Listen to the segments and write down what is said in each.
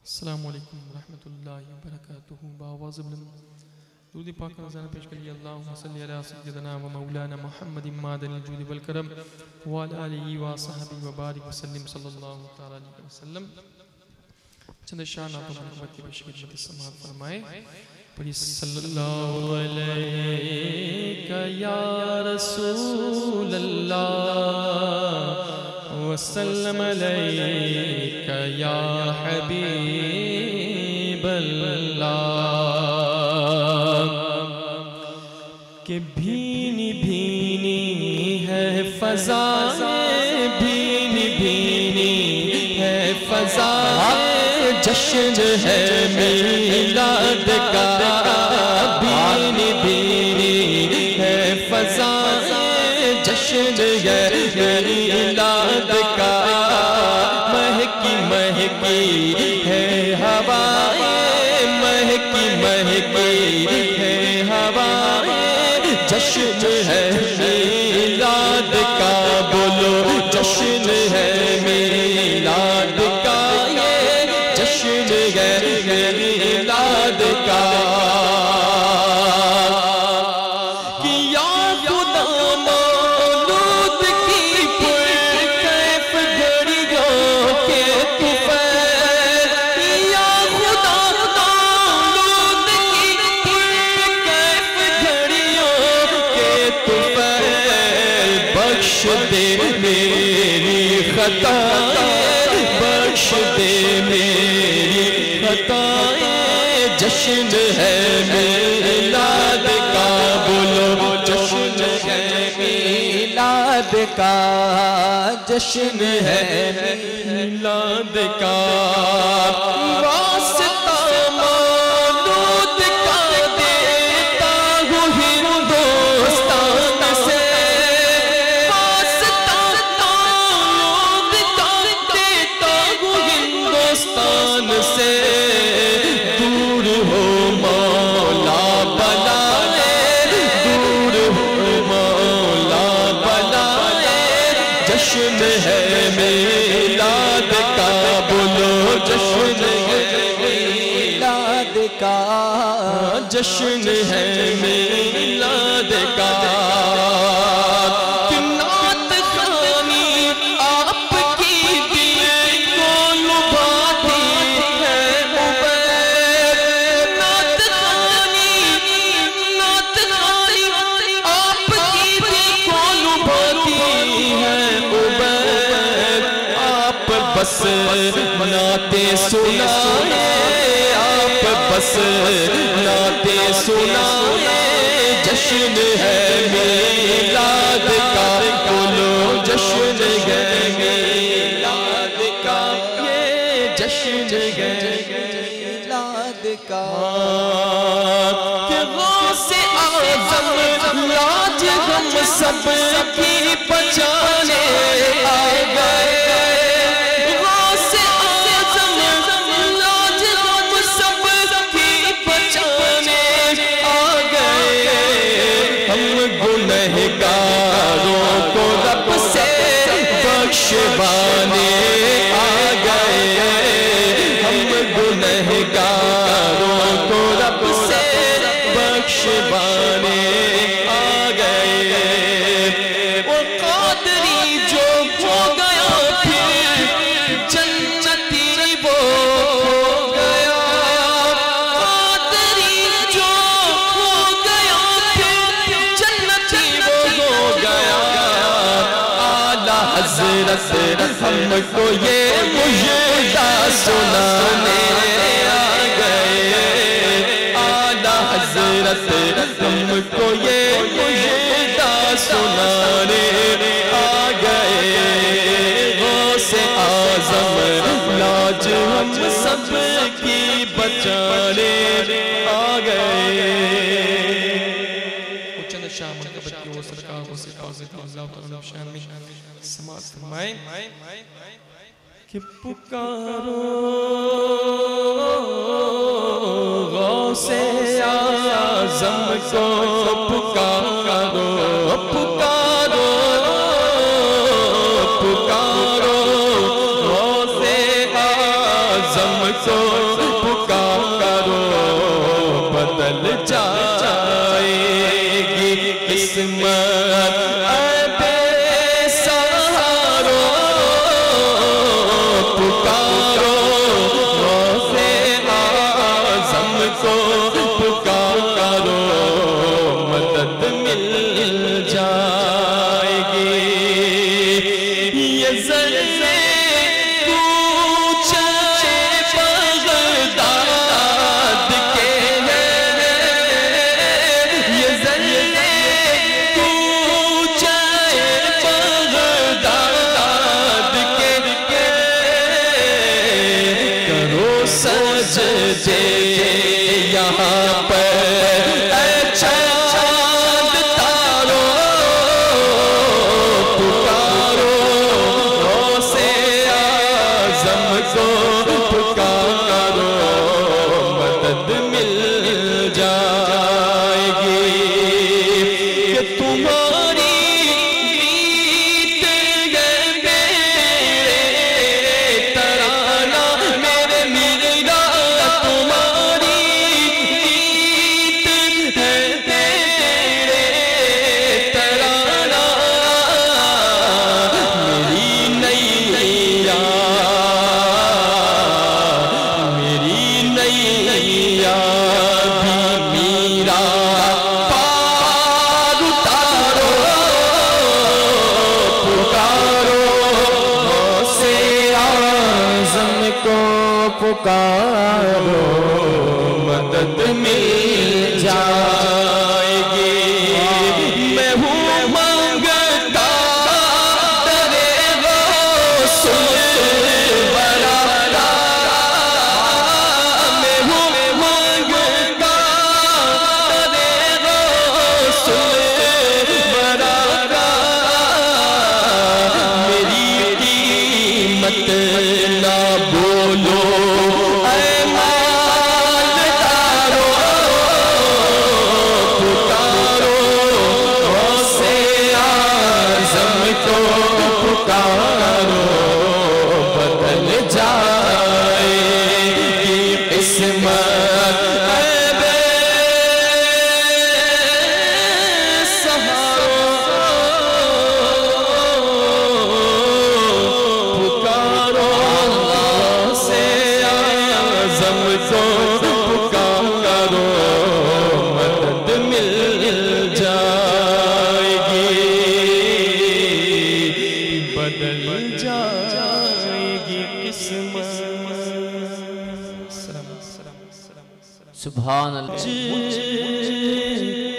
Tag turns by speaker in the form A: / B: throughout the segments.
A: السلام علیکم ورحمۃ اللہ وبرکاتہ باواز بلند درود پاک رمضان پیش کریے اللہم صلی علی سیدنا و مولانا محمد معدن الجود والکرم وعلی آلہ وصحبہ وبارک وسلم صلی اللہ تعالی علیہ وسلم. چند شاہ نعت و محبت کی پیش خدمت سماعت فرمائے. پڑھی صلی اللہ علیہ یا رسول اللہ وسلم علیک یا حبیب اللہ. کہ بھینی بھینی ہے فضائیں بھینی بھینی ہے فضائیں جشن ہے میلاد کا بھینی بھینی ہے فضائیں جشن ہے میلاد کا. مہکی مہکی ہے ہوائیں مہکی مہکی ہے ہوائیں جشن ہے میلاد کا. بولو جشن ہے میلاد کا یہ جشن ہے میلاد کا. بخش دے میری خطائیں جشن ہے میلاد کا. بولو جشن ہے میلاد کا جشن ہے میلاد کا. واسطہ مولود کا دیتا ہوں ہندوستان سے سے دور ہو مولا بلائے دور ہو مولا بلائے جشن ہے میلاد کا. بولو جشن ہے میلاد کا جشن ہے میلاد کا. بس نعتیں سنائیں آپ بس نعتیں سنائیں جشن ہے میلاد کا. بولو جشن ہے میلاد کا یہ جشن ہے میلاد کا. کہ غوث اعظم لاج ہم سب کی بچانے آ گئے. گنہگاروں کو رب سے بخشوانے آ گئے. ہم گنہگاروں کو رب سے بخشوانے آ گئے. وہ قادری جو ہو گیا پھر جنتی وہ ہو گیا. قادری جو ہو گیا پھر جنتی ہو گیا. اعلیٰ حضرت ہم کو یہ مجدہ سنانے آ گئے. اعلیٰ حضرت ہم کو یہ مجدہ سنانے آ گئے. غوث اعظم لاج ہم سب کی بچانے آ گئے. شاہ مرتبت کی وہ سرکار کو سکھازت اللہ تعالیٰ شان میں سماعت فرمائے. کہ پکارو غوث اعظم کو پکارو پکارو پکارو غوث اعظم
B: کو پکارو بدل جائے گی قسمت اے بے سہارو پکارو غوث اعظم کو پکارو مدد مل جائے گی یہ ذرے کوچے بغداد کے ہیں یہ ذرے کوچے بغداد کے کرو سجدے یہاں پر اے چاند تارو پکارو غوث اعظم کو پکارو مدد مل جائے گی کہ تمہاری گیت ہے میرے ترانہ میرے میرا تمہاری گیت ہے میرے ترانہ میری نیا بھی میرا پار اتارو پکارو غوث اعظم کو پکارو مدد مل جائے گی میں ہوں مانگتا درے غوث برا میں ہوں مانگتا درے غوث برا میری قیمت نہ بولو اے مالدارو پکارو غوث اعظم کو پکارو بدل جائے گی قسمت اے بے سہارو پکارو غوث اعظم کو پکارو مدد مل جائے گی بدل جائے گی قسمت
C: سبحان اللہ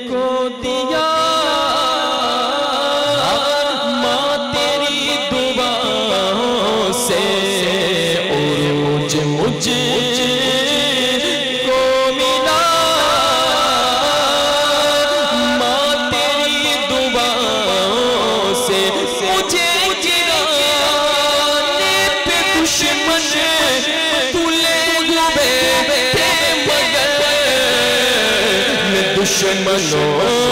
B: کو دیا ماں تیری دعاؤں سے عروج مجھ کو ملا ماں تیری دعاؤں سے مجھے گرانے پہ دشمن تلے ہوئے تھے مگر میں دشمنوں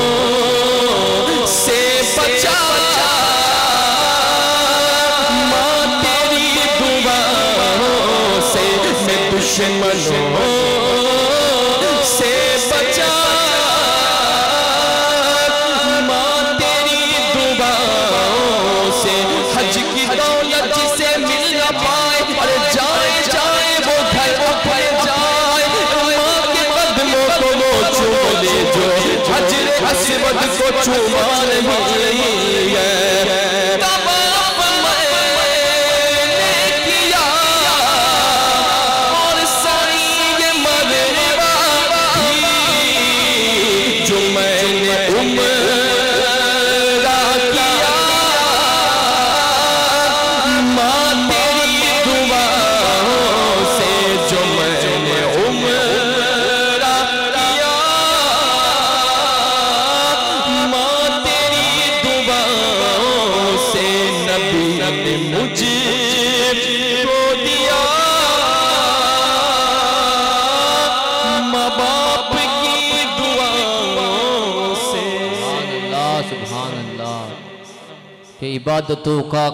B: سے بچا ماں تیری دعاؤں سے میں دشمنوں سے بچا ماں تیری دعاؤں سے حج کی دولت جسے مل نہ پائے اور جائے جائے وہ گھر اپنے جائے ماں کے قدموں کو وہ چھوڑے جو حجر اسود کو چھوما رہی ہے طواف میں نے کیا اور سعی مغربہ بھی جو میں نے عمرہ کیا ماں تیری دعاؤں سے جو میں نے عمرہ کیا ماں تیری دعاؤں سے نبی نے مجھ کو دیا ماں باپ کی دعاؤں سے
C: سبحان اللہ کہ عبادتوں کا